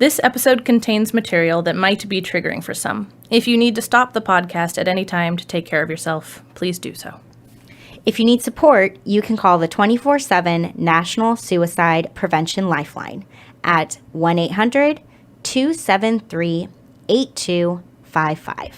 This episode contains material that might be triggering for some. If you need to stop the podcast at any time to take care of yourself, please do so. If you need support, you can call the 24/7 National Suicide Prevention Lifeline at 1-800-273-8255.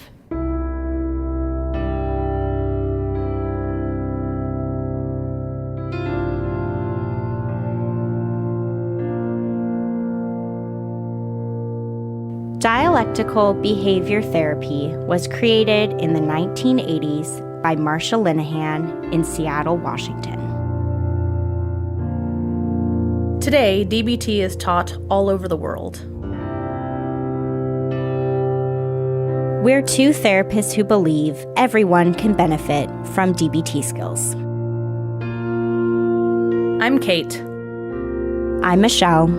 Dialectical behavior therapy was created in the 1980s by Marsha Linehan in Seattle, Washington. Today, DBT is taught all over the world. We're two therapists who believe everyone can benefit from DBT skills. I'm Kate. I'm Michelle.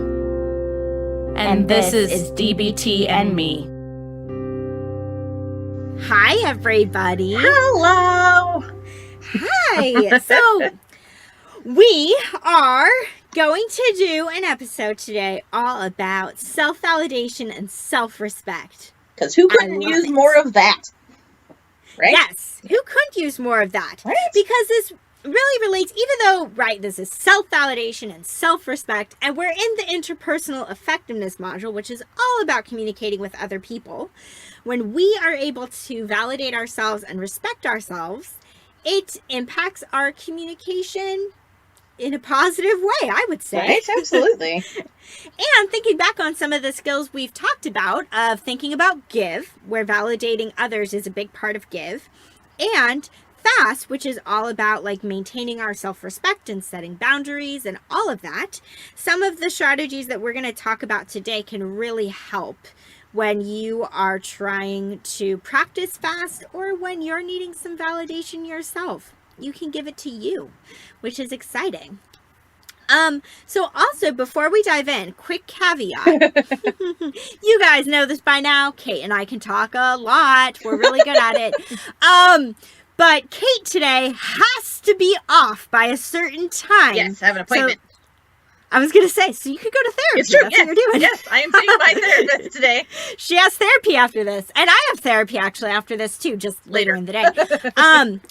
And this is DBT and Me. Hi, everybody. Hello. Hi. So, we are going to do an episode today all about self-validation and self-respect. Because who couldn't use more of that? Right? Yes. Who couldn't use more of that? Right? Because this really relates, even though, right, this is self-validation and self-respect, and we're in the interpersonal effectiveness module, which is all about communicating with other people. When we are able to validate ourselves and respect ourselves, it impacts our communication in a positive way, I would say. Right, absolutely. And thinking back on some of the skills we've talked about, of thinking about give, where validating others is a big part of give, and fast, which is all about like maintaining our self-respect and setting boundaries and all of that. Some of the strategies that we're going to talk about today can really help when you are trying to practice fast or when you're needing some validation yourself. You can give it to you, which is exciting. So also, before we dive in, quick caveat. You guys know this by now. Kate and I can talk a lot. We're really good at it. But Kate today has to be off by a certain time. Yes, I have an appointment. So, I was going to say, so you could go to therapy. It's true. That's what you're doing. Yes, I am seeing my therapist today. She has therapy after this. And I have therapy actually after this too, just later in the day.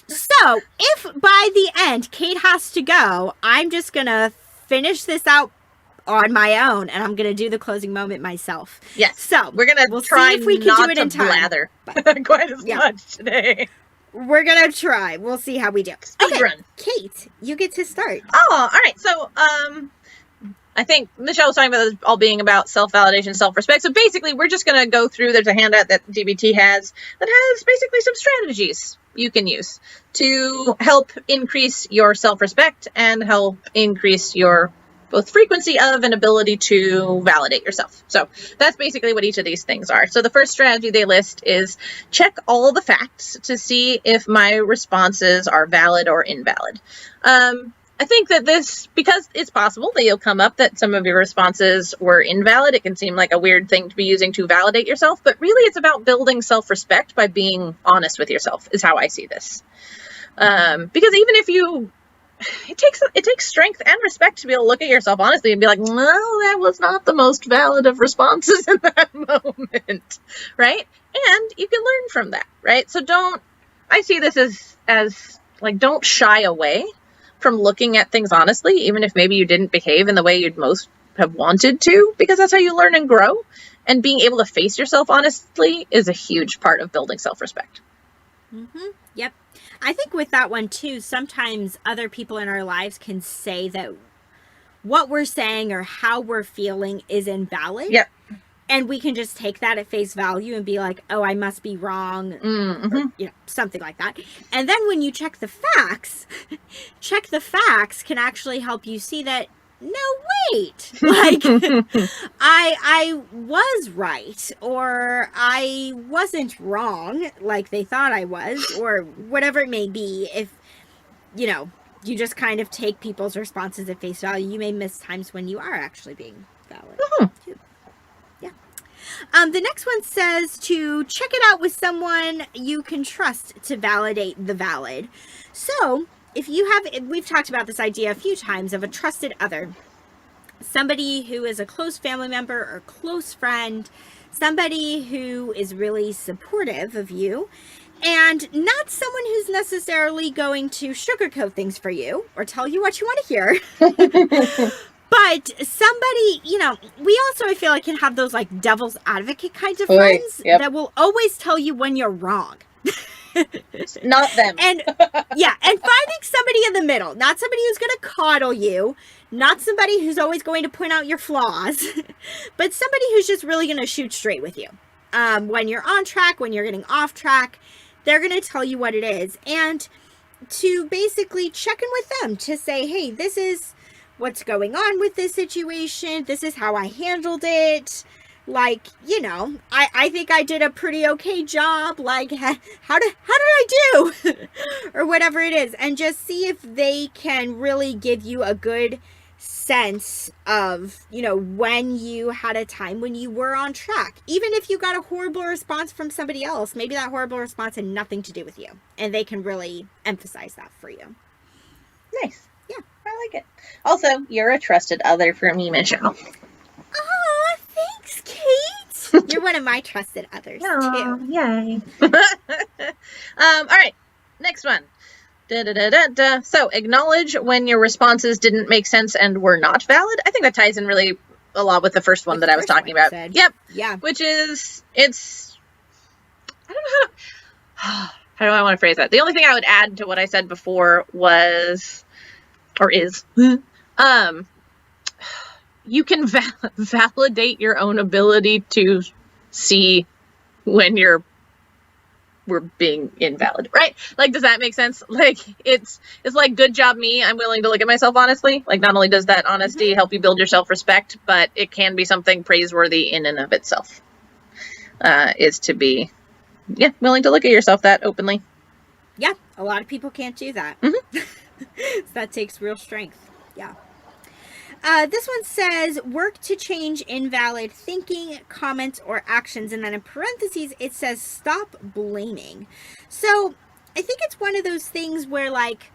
So if by the end Kate has to go, I'm just going to finish this out on my own, and I'm going to do the closing moment myself. Yes. So we're going to try see if we can not do it to in time. blather quite as much today. We're going to try. We'll see how we do. Speed run. Kate, you get to start. Oh, all right. So, I think Michelle was talking about this all being about self-validation, self-respect. So basically, we're just going to go through, there's a handout that DBT has that has basically some strategies you can use to help increase your self-respect and help increase your both frequency of and ability to validate yourself. So that's basically what each of these things are. So the first strategy they list is check all the facts to see if my responses are valid or invalid. I think that this, because it's possible that you'll come up that some of your responses were invalid. It can seem like a weird thing to be using to validate yourself, but really it's about building self-respect by being honest with yourself is how I see this. Because even if you, it takes strength and respect to be able to look at yourself honestly and be like, well, that was not the most valid of responses in that moment, right? And you can learn from that, right? So I see this as like, don't shy away from looking at things honestly, even if maybe you didn't behave in the way you'd most have wanted to, because that's how you learn and grow. And being able to face yourself honestly is a huge part of building self-respect. Mm-hmm. Yep. I think with that one too, sometimes other people in our lives can say that what we're saying or how we're feeling is invalid. Yep. And we can just take that at face value and be like, oh, I must be wrong, or, something like that. And then when you check the facts can actually help you see that, no, wait, like, I was right, or I wasn't wrong, like they thought I was, or whatever it may be. If, you just kind of take people's responses at face value, you may miss times when you are actually being valid. Mm-hmm. The next one says to check it out with someone you can trust to validate the valid. So if you have, we've talked about this idea a few times of a trusted other. somebody who is a close family member or close friend, somebody who is really supportive of you, and not someone who's necessarily going to sugarcoat things for you or tell you what you want to hear. But somebody, we also, I feel like, can have those like devil's advocate kinds of friends that will always tell you when you're wrong. Not them. And finding somebody in the middle, not somebody who's going to coddle you, not somebody who's always going to point out your flaws, but somebody who's just really going to shoot straight with you. When you're on track, when you're getting off track, they're going to tell you what it is. And to basically check in with them to say, hey, this is what's going on with this situation. This is how I handled it. Like, I think I did a pretty okay job. Like, how did I do? Or whatever it is. And just see if they can really give you a good sense of, when you had a time when you were on track. Even if you got a horrible response from somebody else, maybe that horrible response had nothing to do with you. And they can really emphasize that for you. Nice. Yeah. I like it. Also, you're a trusted other for me, Michelle. Oh, thanks, Kate. You're one of my trusted others, too. Yay. All right. Next one. So, acknowledge when your responses didn't make sense and were not valid. I think that ties in really a lot with the first one that I was talking about. Yep. Yeah. Which is, I don't know how do I want to phrase that? The only thing I would add to what I said before is, you can validate your own ability to see when we're being invalid, right? Like, does that make sense? Like, it's like, good job me. I'm willing to look at myself honestly. Like, not only does that honesty help you build your self-respect, but it can be something praiseworthy in and of itself, is to be, willing to look at yourself that openly. Yeah, a lot of people can't do that. Mm-hmm. So that takes real strength. Yeah. This one says, work to change invalid thinking, comments, or actions. And then in parentheses, it says, stop blaming. So I think it's one of those things where, like,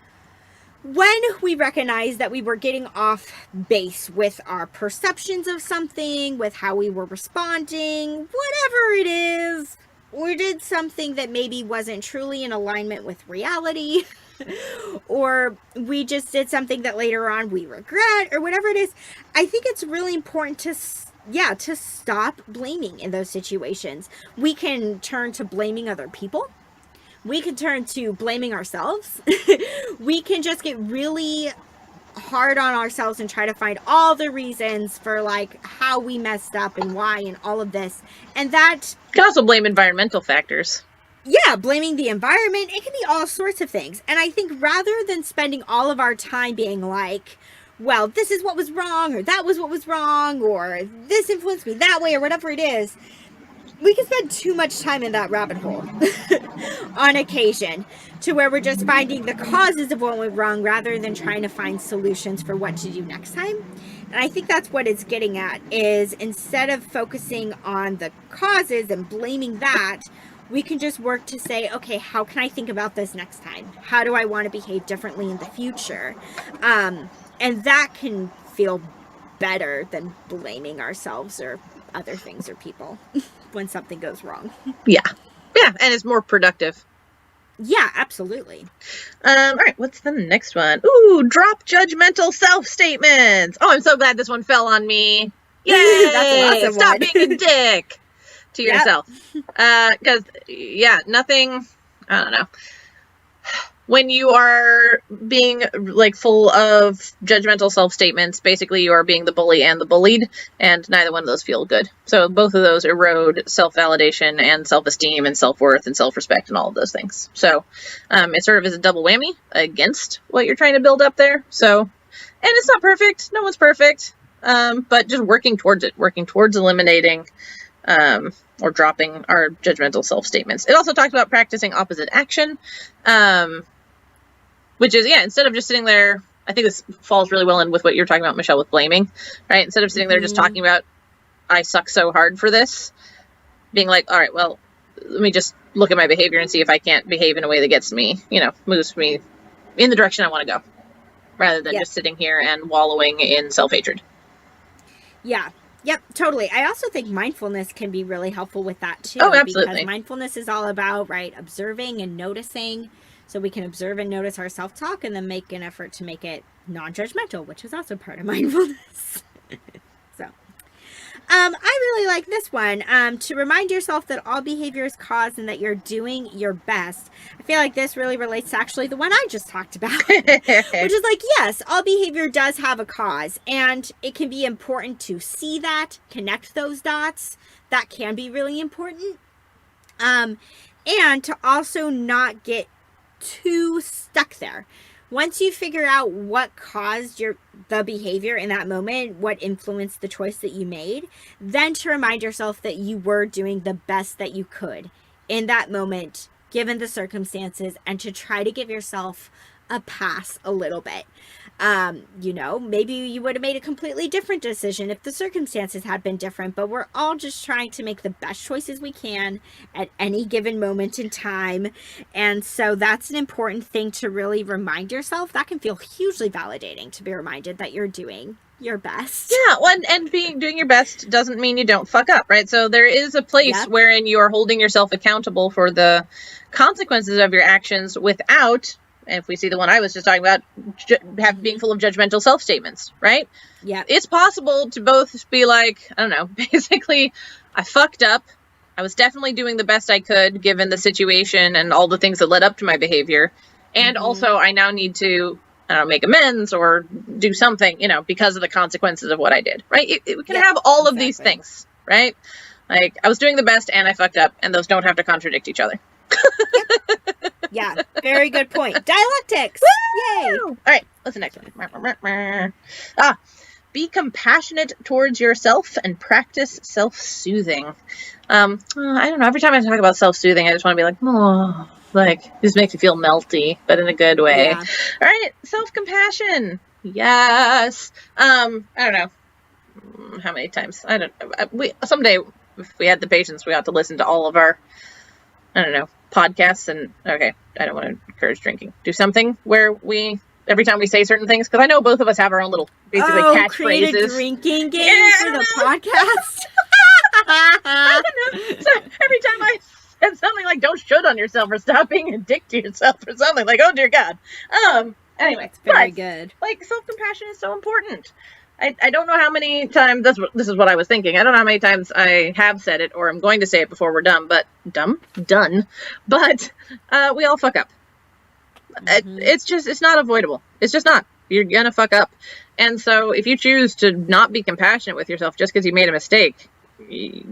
when we recognize that we were getting off base with our perceptions of something, with how we were responding, whatever it is, we did something that maybe wasn't truly in alignment with reality, or we just did something that later on we regret, or whatever it is. I think it's really important to stop blaming in those situations. We can turn to blaming other people. We can turn to blaming ourselves. We can just get really hard on ourselves and try to find all the reasons for, like, how we messed up and why and all of this. And that... You can also blame environmental factors. Yeah, blaming the environment. It can be all sorts of things. And I think rather than spending all of our time being like, well, this is what was wrong, or that was what was wrong, or this influenced me that way, or whatever it is, we can spend too much time in that rabbit hole on occasion, to where we're just finding the causes of what went wrong rather than trying to find solutions for what to do next time. And I think that's what it's getting at, is instead of focusing on the causes and blaming that, we can just work to say, okay, how can I think about this next time? How do I want to behave differently in the future? And that can feel better than blaming ourselves or other things or people when something goes wrong. Yeah, and it's more productive. Yeah, absolutely. All right, what's the next one? Ooh, drop judgmental self-statements. Oh, I'm so glad this one fell on me. Yay! That's an awesome Stop one. being a dick to yourself. Because, nothing, I don't know. When you are being, like, full of judgmental self-statements, basically you are being the bully and the bullied, and neither one of those feel good. So both of those erode self-validation and self-esteem and self-worth and self-respect and all of those things. So it sort of is a double whammy against what you're trying to build up there. So, and it's not perfect. No one's perfect. But just working towards it, working towards eliminating or dropping our judgmental self-statements. It also talks about practicing opposite action, which is, instead of just sitting there, I think this falls really well in with what you're talking about, Michelle, with blaming, right? Instead of sitting there just talking about, I suck so hard for this, being like, all right, well, let me just look at my behavior and see if I can't behave in a way that gets me, moves me in the direction I want to go, rather than just sitting here and wallowing in self-hatred. Yeah. Yep, totally. I also think mindfulness can be really helpful with that too. Oh, absolutely. Because mindfulness is all about, right, observing and noticing. So we can observe and notice our self-talk and then make an effort to make it non-judgmental, which is also part of mindfulness. So, I really like this one. To remind yourself that all behavior is cause and that you're doing your best. I feel like this really relates to actually the one I just talked about, which is like, yes, all behavior does have a cause, and it can be important to see that, connect those dots. That can be really important. And to also not get too stuck there. Once you figure out what caused the behavior in that moment, what influenced the choice that you made, then to remind yourself that you were doing the best that you could in that moment, given the circumstances, and to try to give yourself a pass a little bit. Maybe you would have made a completely different decision if the circumstances had been different, but we're all just trying to make the best choices we can at any given moment in time. And so that's an important thing to really remind yourself. That can feel hugely validating to be reminded that you're doing your best. Yeah, well, and doing your best doesn't mean you don't fuck up, right? So there is a place wherein you are holding yourself accountable for the consequences of your actions without, if we see the one I was just talking about, being full of judgmental self-statements, right? Yeah. It's possible to both be like, I don't know, basically, I fucked up. I was definitely doing the best I could given the situation and all the things that led up to my behavior. And also, I now need to, I don't know, make amends or do something, because of the consequences of what I did, right? We can have all of these things, right? Like, I was doing the best and I fucked up, and those don't have to contradict each other. Yeah, very good point. Dialectics. Woo! Yay. All right, what's the next one? Be compassionate towards yourself and practice self-soothing. I don't know. Every time I talk about self-soothing, I just want to be like, oh, this makes me feel melty, but in a good way. Yeah. All right, self-compassion. Yes. I don't know how many times. I don't know. Someday, if we had the patience, we ought to listen to all of our, I don't know, podcasts. And okay, I don't want to encourage drinking. Do something where every time we say certain things, because I know both of us have our own little basically catchphrases. Create a drinking game for the podcast. I don't know. So every time I said something like "don't should on yourself" or "stop being a dick to yourself" or something like, oh dear God. Anyway, it's very good. Like, self-compassion is so important. I don't know how many times, this is what I was thinking. I don't know how many times I have said it or I'm going to say it before we're done, but we all fuck up. It's not avoidable. It's just not. You're gonna fuck up. And so if you choose to not be compassionate with yourself just because you made a mistake,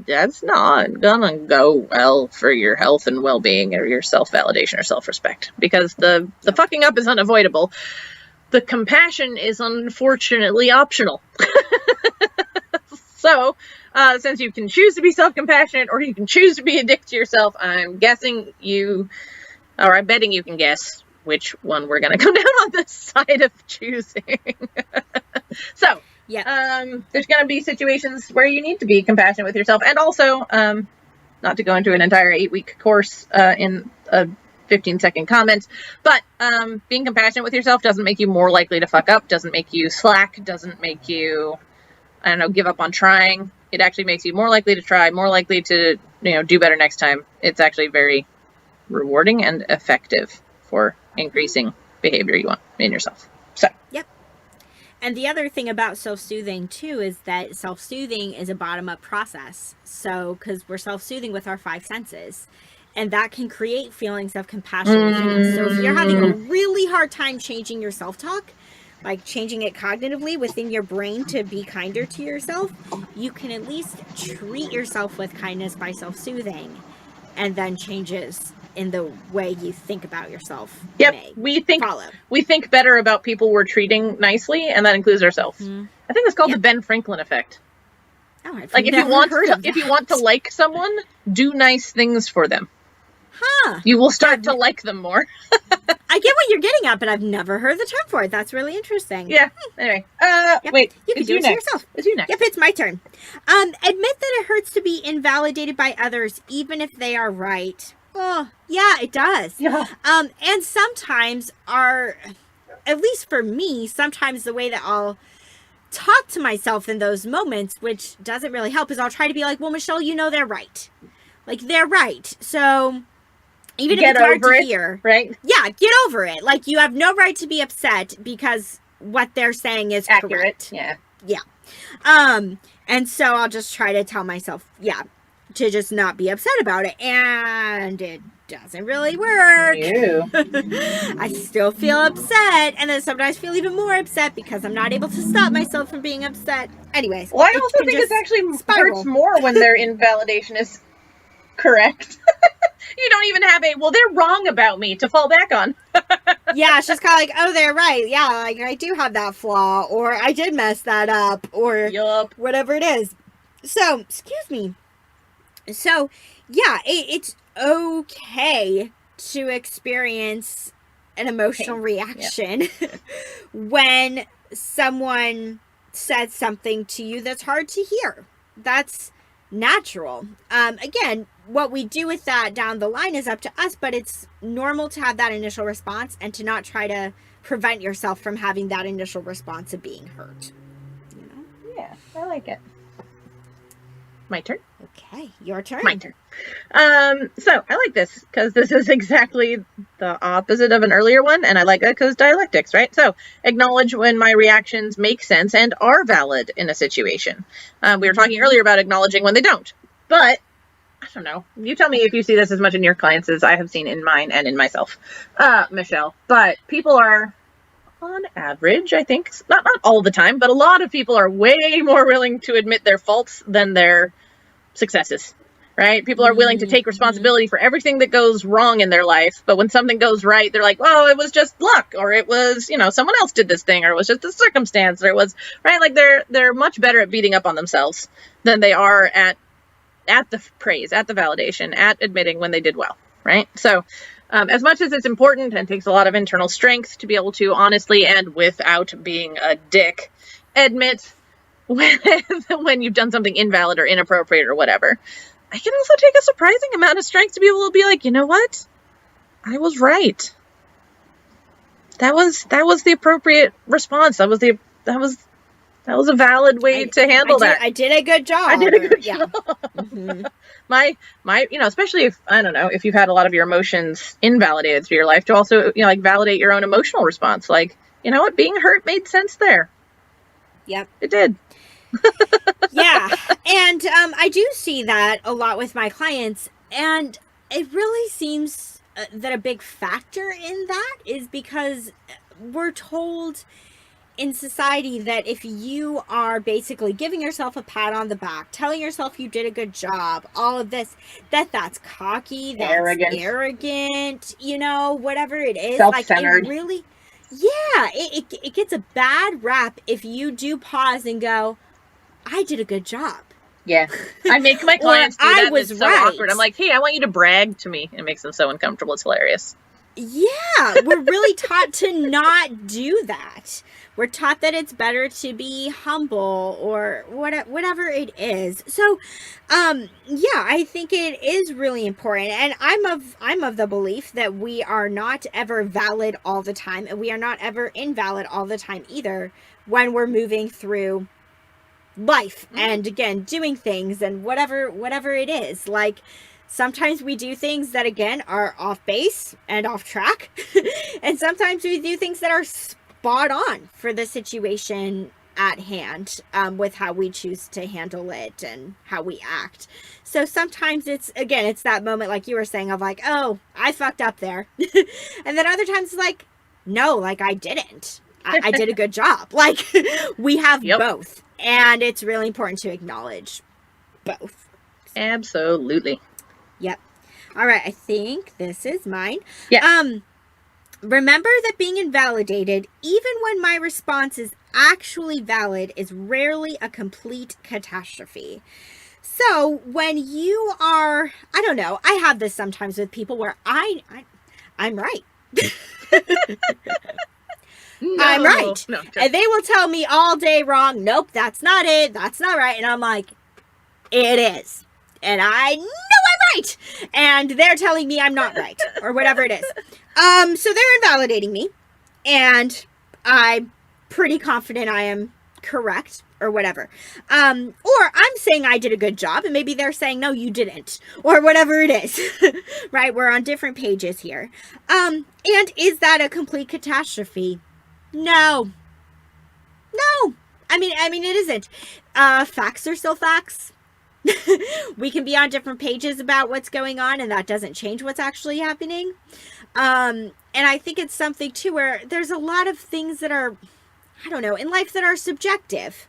that's not gonna go well for your health and well-being or your self-validation or self-respect, because the fucking up is unavoidable. The compassion is unfortunately optional. So, since you can choose to be self-compassionate or you can choose to be a dick to yourself, I'm betting you can guess which one we're going to come down on the side of choosing. So, there's going to be situations where you need to be compassionate with yourself. And also, not to go into an entire 8-week course in a 15-second comment, but being compassionate with yourself doesn't make you more likely to fuck up, doesn't make you slack, doesn't make you, give up on trying. It actually makes you more likely to try, more likely to, do better next time. It's actually very rewarding and effective for increasing behavior you want in yourself. So. Yep. And the other thing about self-soothing too is that self-soothing is a bottom-up process. So, because we're self-soothing with our 5 senses. And that can create feelings of compassion within us. So if you're having a really hard time changing your self-talk, like changing it cognitively within your brain to be kinder to yourself, you can at least treat yourself with kindness by self-soothing, and then changes in the way you think about yourself. Yep, we think better about people we're treating nicely, and that includes ourselves. I think it's called the Ben Franklin effect. Oh, I've like if you want to like someone, do nice things for them. Huh. You will start to like them more. I get what you're getting at, but I've never heard the term for it. That's really interesting. Yeah. Anyway. Wait. You can do it to yourself. It's you next. Yep, it's my turn. Admit that it hurts to be invalidated by others, even if they are right. Oh, yeah, it does. Yeah. And sometimes at least for me, sometimes the way that I'll talk to myself in those moments, which doesn't really help, is I'll try to be like, well, Michelle, you know, they're right. Like, they're right. So even if it's hard to hear, right? Yeah, get over it. Like, you have no right to be upset because what they're saying is accurate. Correct. Yeah. Yeah. And so I'll just try to tell myself, to just not be upset about it. And it doesn't really work. Ew. I still feel upset, and then sometimes feel even more upset because I'm not able to stop myself from being upset. Anyways. Well, I also think it's actually hurts more when their invalidation is correct. You don't even have well, they're wrong about me to fall back on. Yeah, it's just kind of like, oh, they're right. Yeah, like, I do have that flaw, or I did mess that up, or Yup. whatever it is. So, excuse me. So, yeah, it's okay to experience an emotional reaction when someone says something to you that's hard to hear. That's natural. Again, what we do with that down the line is up to us, but it's normal to have that initial response and to not try to prevent yourself from having that initial response of being hurt. You know? Yeah, I like it. My turn? Okay, your turn. My turn. So I like this because this is exactly the opposite of an earlier one, and I like that because dialectics, right? So acknowledge when my reactions make sense and are valid in a situation. We were talking earlier about acknowledging when they don't, but I don't know. You tell me if you see this as much in your clients as I have seen in mine and in myself, Michelle. But people are, on average, I think, not all the time, but a lot of people are way more willing to admit their faults than their successes, right? People are willing to take responsibility for everything that goes wrong in their life, but when something goes right, they're like, oh, it was just luck, or it was, someone else did this thing, or it was just a circumstance, or it was, right? Like they're much better at beating up on themselves than they are at the praise, at the validation, at admitting when they did well, right? So as much as it's important and takes a lot of internal strength to be able to honestly and without being a dick admit when you've done something invalid or inappropriate or whatever, I can also take a surprising amount of strength to be able to be like, you know what? I was right. That was the appropriate response. That was a valid way to handle that. I did a good job. I did a good job. Mm-hmm. My, especially if, I don't know, if you've had a lot of your emotions invalidated through your life, to also, validate your own emotional response. Like, you know what? Being hurt made sense there. Yep. It did. Yeah. And I do see that a lot with my clients. And it really seems that a big factor in that is because we're told in society that if you are basically giving yourself a pat on the back, telling yourself you did a good job, all of this, that's cocky, that's arrogant, whatever it is. Self-centered. Like, it really, it gets a bad rap if you do pause and go, I did a good job. Yeah. I make my clients do that. I was it's so right. awkward. I'm like, hey, I want you to brag to me. It makes them so uncomfortable. It's hilarious. Yeah. We're really taught to not do that. We're taught that it's better to be humble or whatever it is. So, I think it is really important. And I'm of the belief that we are not ever valid all the time, and we are not ever invalid all the time either when we're moving through life and, again, doing things and whatever it is. Like, sometimes we do things that, again, are off base and off track. And sometimes we do things that are spot on for the situation at hand, with how we choose to handle it and how we act. So sometimes it's that moment, like you were saying, of like, oh, I fucked up there. And then other times it's like, no, like, I didn't. I did a good job. Like, we have both. And it's really important to acknowledge both. Absolutely. Yep. All right. I think this is mine. Yeah. Remember that being invalidated, even when my response is actually valid, is rarely a complete catastrophe. So when you are, I don't know, I have this sometimes with people where I'm right. No, I'm right. No, and they will tell me all day wrong. Nope, that's not it. That's not right. And I'm like, it is. And I know I'm right. And they're telling me I'm not right. Or whatever it is. So they're invalidating me. And I'm pretty confident I am correct or whatever. Or I'm saying I did a good job and maybe they're saying, no, you didn't, or whatever it is, right? We're on different pages here. And is that a complete catastrophe? No. I mean, it isn't. Facts are still facts. We can be on different pages about what's going on, and that doesn't change what's actually happening. And I think it's something too where there's a lot of things that are, I don't know, in life that are subjective.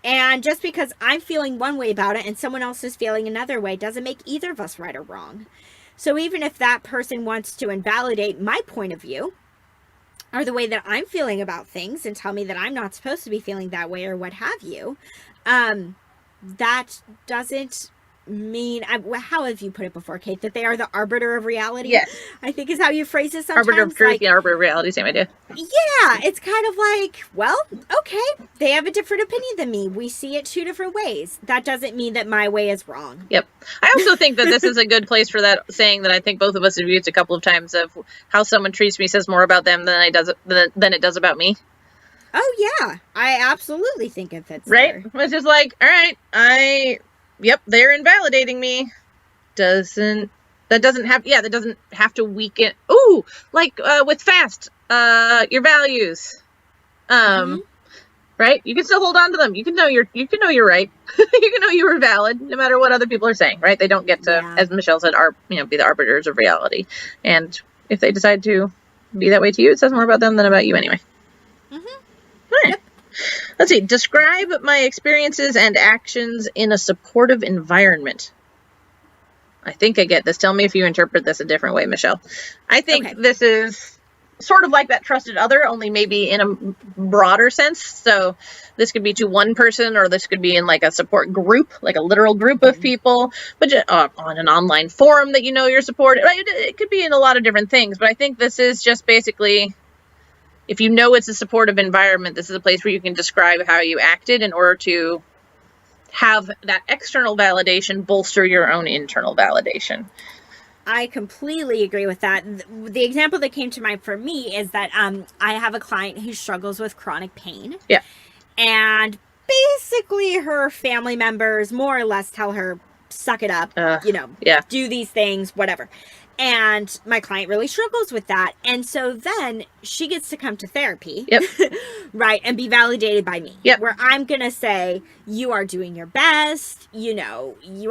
And just because I'm feeling one way about it and someone else is feeling another way doesn't make either of us right or wrong. So even if that person wants to invalidate my point of view or the way that I'm feeling about things and tell me that I'm not supposed to be feeling that way or what have you, that doesn't mean, how have you put it before, Kate, that they are the arbiter of reality? Yes. I think is how you phrase it sometimes. Arbiter of truth, arbiter of reality, same idea. Yeah, it's kind of like, well, okay, they have a different opinion than me. We see it two different ways. That doesn't mean that my way is wrong. Yep. I also think that this is a good place for that saying that I think both of us have used a couple of times of how someone treats me says more about them than it does about me. Oh, yeah. I absolutely think it fits right? there. It's just like, all right, yep, they're invalidating me. That doesn't have to weaken. Ooh, like with fast, your values. Right? You can still hold on to them. You can know you're right. You can know you were valid no matter what other people are saying, right? They don't get to, as Michelle said, be the arbiters of reality. And if they decide to be that way to you, it says more about them than about you anyway. All right. Yep. Let's see. Describe my experiences and actions in a supportive environment. I think I get this. Tell me if you interpret this a different way, Michelle. I think this is sort of like that trusted other, only maybe in a broader sense. So this could be to one person, or this could be in like a support group, like a literal group of people, but on an online forum that you're supported. Right? It could be in a lot of different things, but I think this is just basically, if you know it's a supportive environment, this is a place where you can describe how you acted in order to have that external validation bolster your own internal validation. I completely agree with that. The example that came to mind for me is that I have a client who struggles with chronic pain. Yeah. And basically her family members more or less tell her, suck it up, do these things, whatever. And my client really struggles with that. And so then she gets to come to therapy, right, and be validated by me, where I'm going to say, you are doing your best, you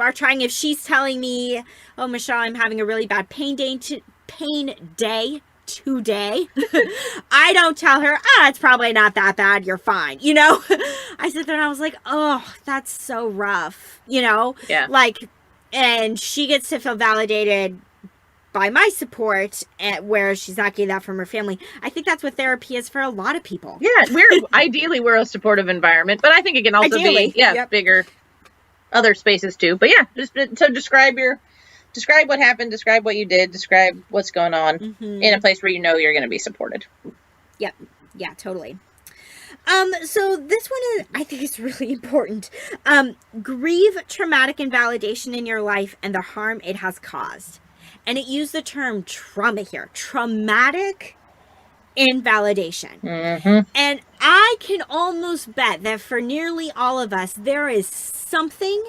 are trying. If she's telling me, oh, Michelle, I'm having a really bad pain day today, I don't tell her, it's probably not that bad, you're fine, I sit there and I was like, oh, that's so rough, and she gets to feel validated by my support, where she's not getting that from her family. I think that's what therapy is for a lot of people. Yeah, we're a supportive environment, but I think it can also be bigger other spaces too. But just so describe what happened, describe what you did, describe what's going on in a place where you're going to be supported. Yep. Yeah, totally. So this one I think is really important. Grieve traumatic invalidation in your life and the harm it has caused. And it used the term trauma here. Traumatic invalidation. And I can almost bet that for nearly all of us, there is something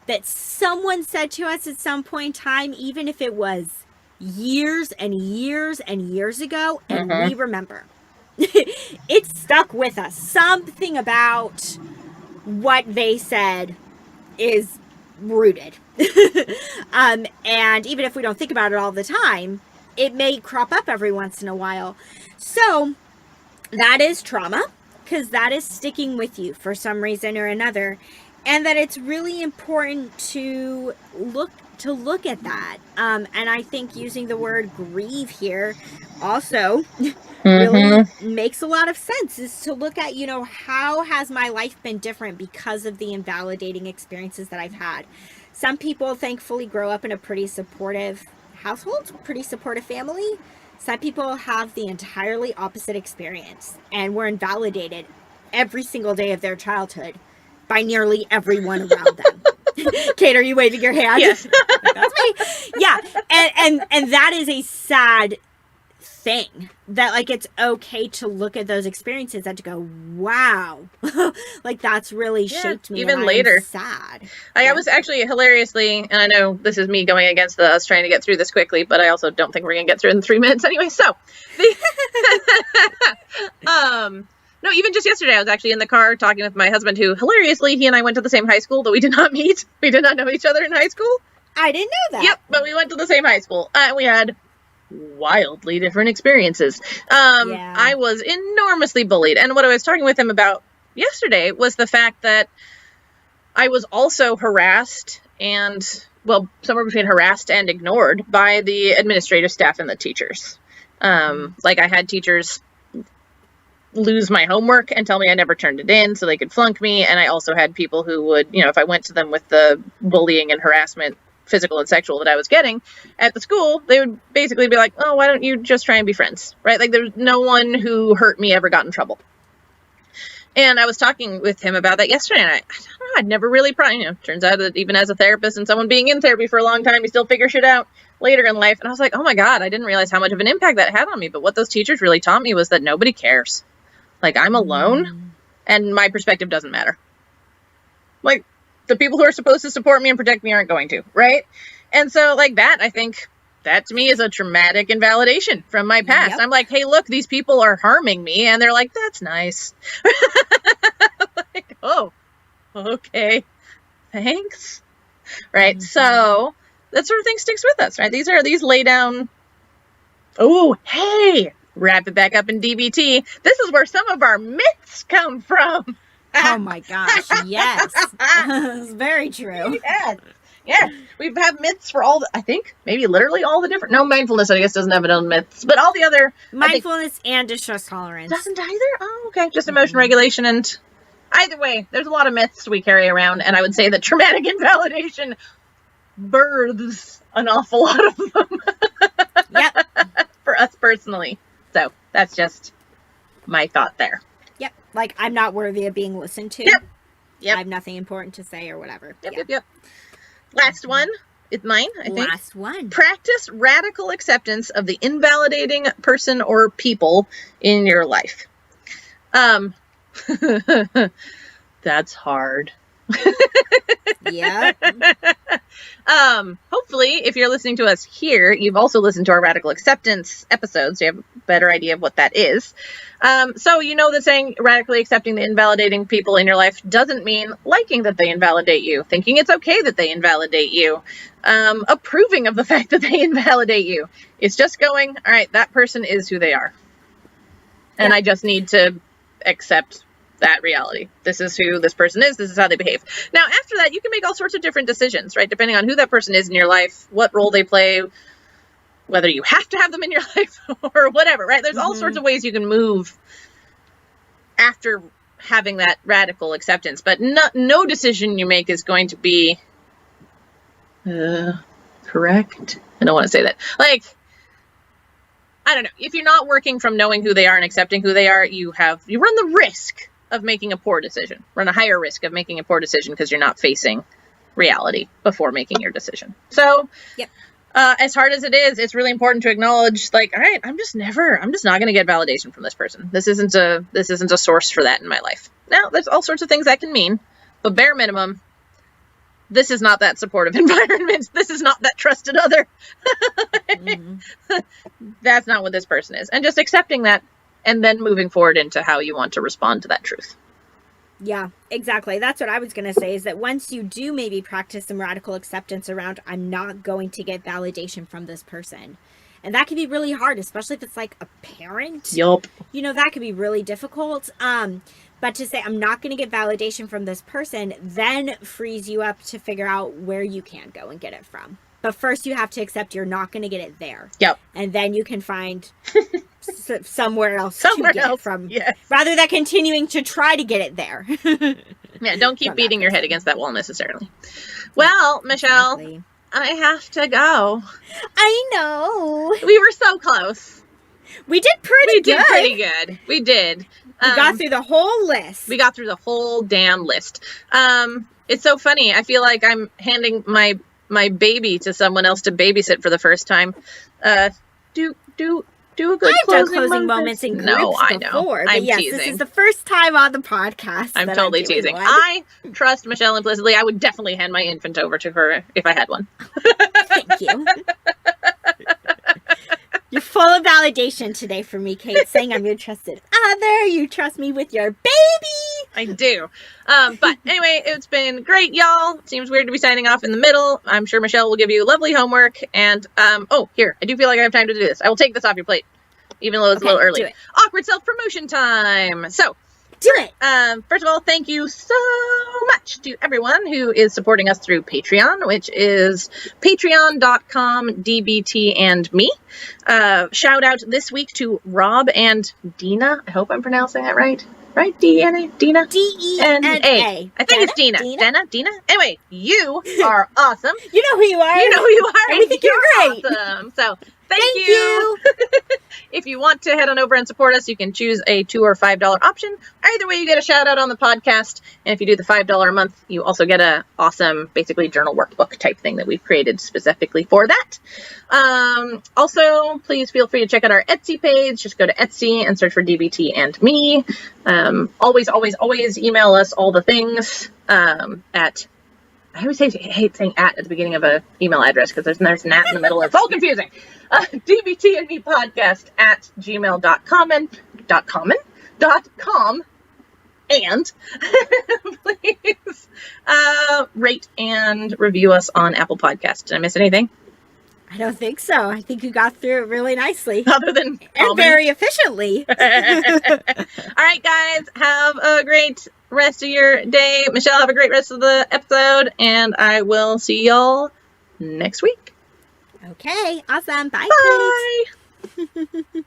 that someone said to us at some point in time, even if it was years and years and years ago, and we remember. It stuck with us. Something about what they said is rooted. And even if we don't think about it all the time, it may crop up every once in a while. So that is trauma, because that is sticking with you for some reason or another. And that it's really important to look at that. And I think using the word grieve here also really makes a lot of sense, is to look at, how has my life been different because of the invalidating experiences that I've had. Some people thankfully grow up in a pretty supportive household, pretty supportive family. Some people have the entirely opposite experience and were invalidated every single day of their childhood by nearly everyone around them. Kate, are you waving your hand? Yes. That's me. Yeah. And that is a sad thing, that like it's okay to look at those experiences and to go, wow, like that's really shaped me. Even and later. I'm sad. I was actually hilariously, and I know this is me going against us trying to get through this quickly, but I also don't think we're gonna get through it in 3 minutes anyway. So, no, even just yesterday, I was actually in the car talking with my husband, who hilariously, he and I went to the same high school, though we did not meet. We did not know each other in high school. I didn't know that. Yep, but we went to the same high school. We had wildly different experiences. I was enormously bullied, and what I was talking with him about yesterday was the fact that I was also harassed and, well, somewhere between harassed and ignored by the administrative staff and the teachers. Like, I had teachers lose my homework and tell me I never turned it in so they could flunk me, and I also had people who would, if I went to them with the bullying and harassment, physical and sexual, that I was getting at the school, they would basically be like, oh, why don't you just try and be friends, right? Like, there's no one who hurt me ever got in trouble. And I was talking with him about that yesterday, and I don't know, I'd never really, turns out that even as a therapist and someone being in therapy for a long time, you still figure shit out later in life. And I was like, oh my God, I didn't realize how much of an impact that had on me. But what those teachers really taught me was that nobody cares. Like, I'm alone, and my perspective doesn't matter. Like, the people who are supposed to support me and protect me aren't going to, right? And so, like, that, I think, that to me is a traumatic invalidation from my past. Yep. I'm like, hey, look, these people are harming me, and they're like, that's nice. Like, oh, okay, thanks. Right? So, that sort of thing sticks with us, right? These lay down, oh, hey, wrap it back up in DBT. This is where some of our myths come from. Oh my gosh, yes. It's very true. Yes. We have myths for I think, maybe literally all the different, no, mindfulness, I guess, doesn't have its own myths, but all the other. Mindfulness and distress tolerance. Doesn't either? Oh, okay. Just emotion regulation, and either way, there's a lot of myths we carry around, and I would say that traumatic invalidation births an awful lot of them. Yep. For us personally. So, that's just my thought there. Yep. Like, I'm not worthy of being listened to. Yep. I have nothing important to say or whatever. Yep. Last one is mine, I think. Last one. Practice radical acceptance of the invalidating person or people in your life. That's hard. Yeah. Hopefully, if you're listening to us here, you've also listened to our radical acceptance episodes, so you have a better idea of what that is. So you know that saying radically accepting the invalidating people in your life doesn't mean liking that they invalidate you, thinking it's okay that they invalidate you, approving of the fact that they invalidate you. It's just going, all right, that person is who they are. And I just need to accept that reality. This is who this person is. This is how they behave. Now, after that, you can make all sorts of different decisions, right? Depending on who that person is in your life, what role they play, whether you have to have them in your life or whatever, right? There's all sorts of ways you can move after having that radical acceptance, but no decision you make is going to be correct. I don't want to say that. Like, I don't know. If you're not working from knowing who they are and accepting who they are, you run the risk of making a poor decision. Run a higher risk of making a poor decision because you're not facing reality before making your decision. So, as hard as it is, it's really important to acknowledge, like, all right, I'm just not going to get validation from this person. This isn't a source for that in my life. Now, there's all sorts of things that can mean, but bare minimum, this is not that supportive environment. This is not that trusted other. That's not what this person is. And just accepting that and then moving forward into how you want to respond to that truth. Yeah, exactly. That's what I was going to say, is that once you do maybe practice some radical acceptance around, I'm not going to get validation from this person. And that can be really hard, especially if it's like a parent. Yup. That can be really difficult. But to say, I'm not going to get validation from this person, then frees you up to figure out where you can go and get it from. But first you have to accept you're not going to get it there. Yep. And then you can find somewhere else to get it from. Yes. Rather than continuing to try to get it there. Yeah, don't keep beating your head against that wall necessarily. Well, Michelle, exactly. I have to go. I know. We were so close. We did pretty good. We did. We got through the whole list. We got through the whole damn list. It's so funny. I feel like I'm handing my baby to someone else to babysit for the first time. do a good I've done closing closing moments in groups No, I know. before, but I'm yes, teasing. this is the first time on the podcast. I'm that totally doing teasing. one. I trust Michelle implicitly. I would definitely hand my infant over to her if I had one. Thank you. You're full of validation today for me, Kate, saying I'm your trusted other. You trust me with your baby. I do. But anyway, it's been great, y'all. Seems weird to be signing off in the middle. I'm sure Michelle will give you lovely homework. And, here, I do feel like I have time to do this. I will take this off your plate, even though it's a little early. Do it. Awkward self-promotion time. So, Do it. first of all, thank you so much to everyone who is supporting us through Patreon, which is patreon.com DBT and me. Shout out this week to Rob and Dina. I hope I'm pronouncing that right. Right? Dina? D-E-N-A. I think it's Dina. Dina? Anyway, you are awesome. You know who you are. You know who you are. And we think you're great. Awesome. So, thank you. If you want to head on over and support us, you can choose a $2 or $5 option. Either way, you get a shout out on the podcast. And if you do the $5 a month, you also get a awesome, basically journal workbook type thing that we've created specifically for that. Also, please feel free to check out our Etsy page. Just go to Etsy and search for DBT and me. Always email us all the things at... I always hate saying at the beginning of an email address because there's an at in the middle. It's all confusing. DBT and me podcast at gmail.com and please rate and review us on Apple Podcasts. Did I miss anything? I don't think so. I think you got through it really nicely. Other than and very efficiently. All right, guys, have a great rest of your day. Michelle, have a great rest of the episode, and I will see y'all next week. Okay, awesome. Bye. Bye.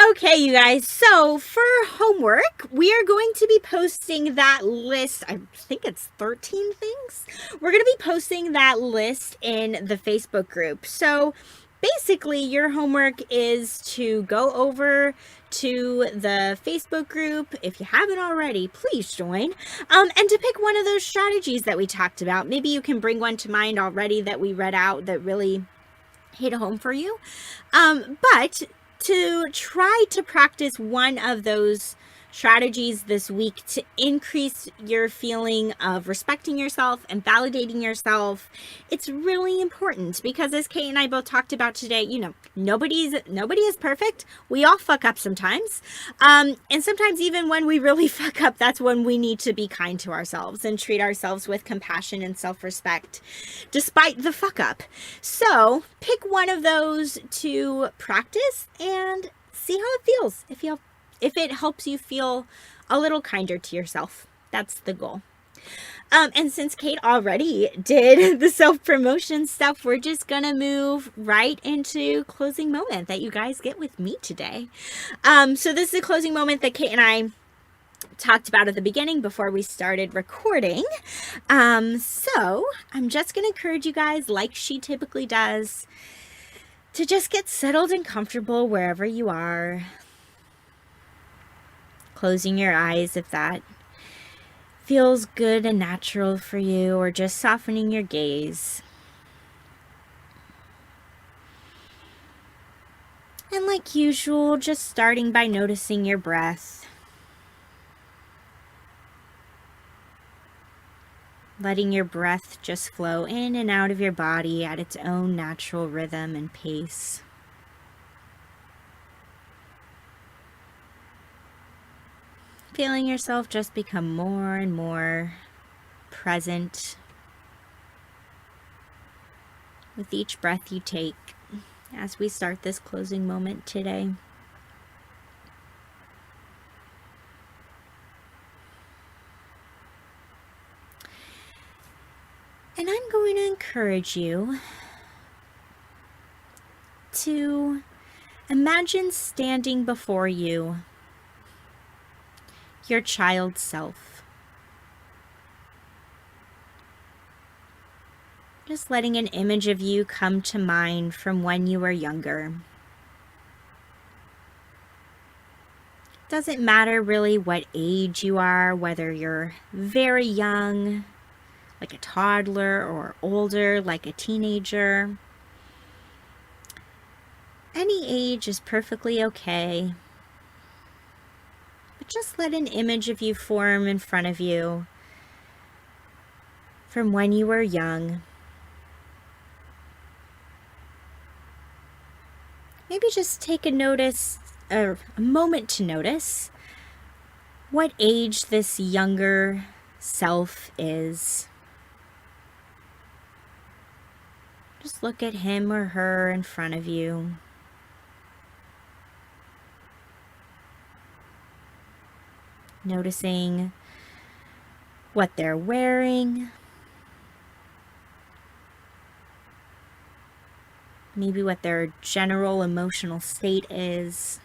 Okay, you guys, so for homework, we are going to be posting that list. I think it's 13 things. We're going to be posting that list in the Facebook group. So basically, your homework is to go over to the Facebook group. If you haven't already, please join. And to pick one of those strategies that we talked about. Maybe you can bring one to mind already that we read out that really hit home for you. But to try to practice one of those strategies this week to increase your feeling of respecting yourself and validating yourself. It's really important because, as Kate and I both talked about today, nobody is perfect. We all fuck up sometimes. And sometimes even when we really fuck up, that's when we need to be kind to ourselves and treat ourselves with compassion and self-respect despite the fuck up. So pick one of those to practice and see how it feels. If it helps you feel a little kinder to yourself, that's the goal. And since Kate already did the self-promotion stuff, we're just going to move right into closing moment that you guys get with me today. So this is a closing moment that Kate and I talked about at the beginning before we started recording. So I'm just going to encourage you guys, like she typically does, to just get settled and comfortable wherever you are. Closing your eyes if that feels good and natural for you, or just softening your gaze. And like usual, just starting by noticing your breath. Letting your breath just flow in and out of your body at its own natural rhythm and pace. Feeling yourself just become more and more present with each breath you take as we start this closing moment today. And I'm going to encourage you to imagine standing before you your child self. Just letting an image of you come to mind from when you were younger. Doesn't matter really what age you are, whether you're very young, like a toddler, or older, like a teenager. Any age is perfectly okay. But just let an image of you form in front of you from when you were young. Maybe just take a moment to notice what age this younger self is. Just look at him or her in front of you. Noticing what they're wearing. Maybe what their general emotional state is.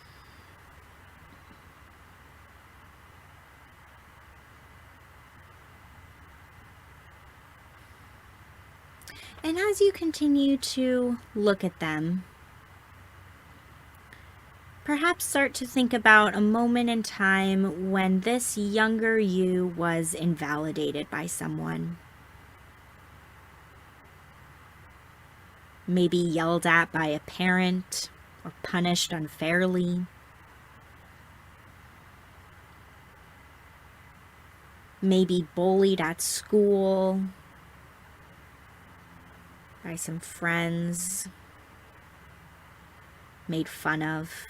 And as you continue to look at them, perhaps start to think about a moment in time when this younger you was invalidated by someone. Maybe yelled at by a parent or punished unfairly. Maybe bullied at school by some friends, made fun of.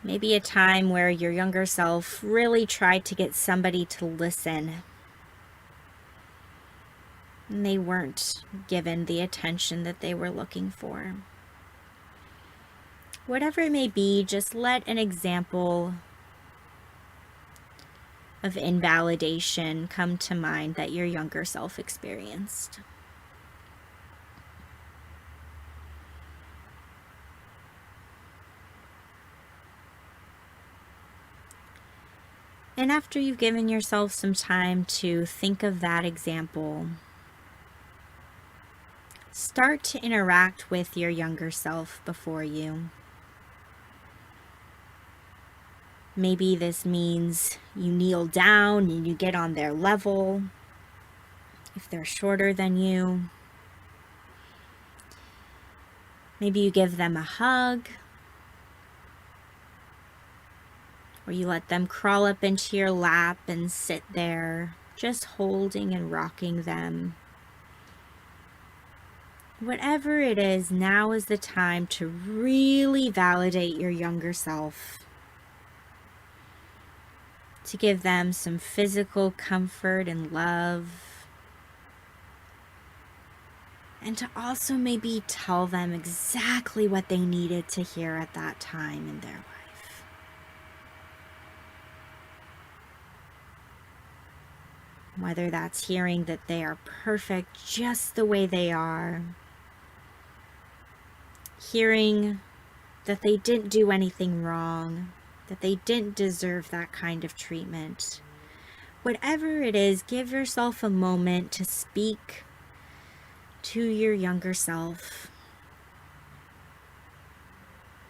Maybe a time where your younger self really tried to get somebody to listen, and they weren't given the attention that they were looking for. Whatever it may be, just let an example of invalidation come to mind that your younger self experienced. And after you've given yourself some time to think of that example, start to interact with your younger self before you. Maybe this means you kneel down and you get on their level if they're shorter than you. Maybe you give them a hug, or you let them crawl up into your lap and sit there, just holding and rocking them. Whatever it is, now is the time to really validate your younger self, to give them some physical comfort and love, and to also maybe tell them exactly what they needed to hear at that time in their life. Whether that's hearing that they are perfect just the way they are, hearing that they didn't do anything wrong, that they didn't deserve that kind of treatment. Whatever it is, give yourself a moment to speak to your younger self,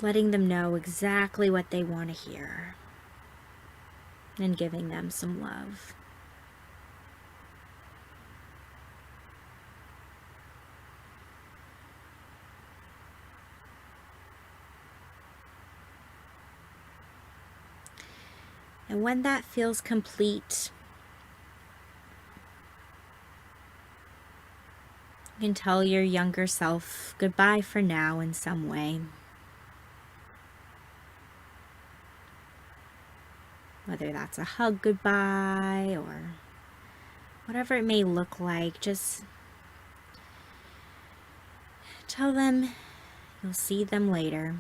letting them know exactly what they want to hear and giving them some love. And when that feels complete, you can tell your younger self goodbye for now in some way. Whether that's a hug goodbye or whatever it may look like, just tell them you'll see them later.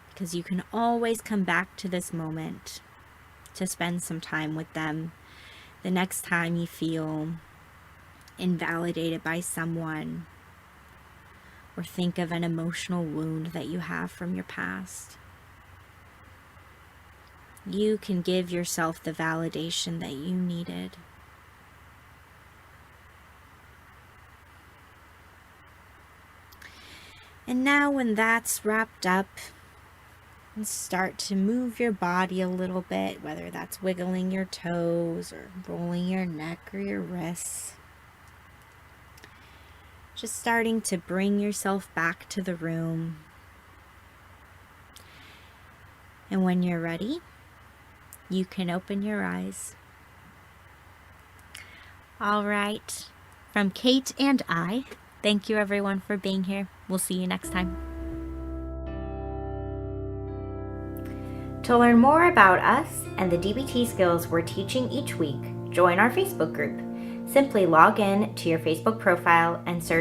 Because you can always come back to this moment to spend some time with them the next time you feel invalidated by someone or think of an emotional wound that you have from your past. You can give yourself the validation that you needed. And now when that's wrapped up, and start to move your body a little bit, whether that's wiggling your toes or rolling your neck or your wrists. Just starting to bring yourself back to the room. And when you're ready, you can open your eyes. All right. From Kate and I, thank you everyone for being here. We'll see you next time. To learn more about us and the DBT skills we're teaching each week, join our Facebook group. Simply log in to your Facebook profile and search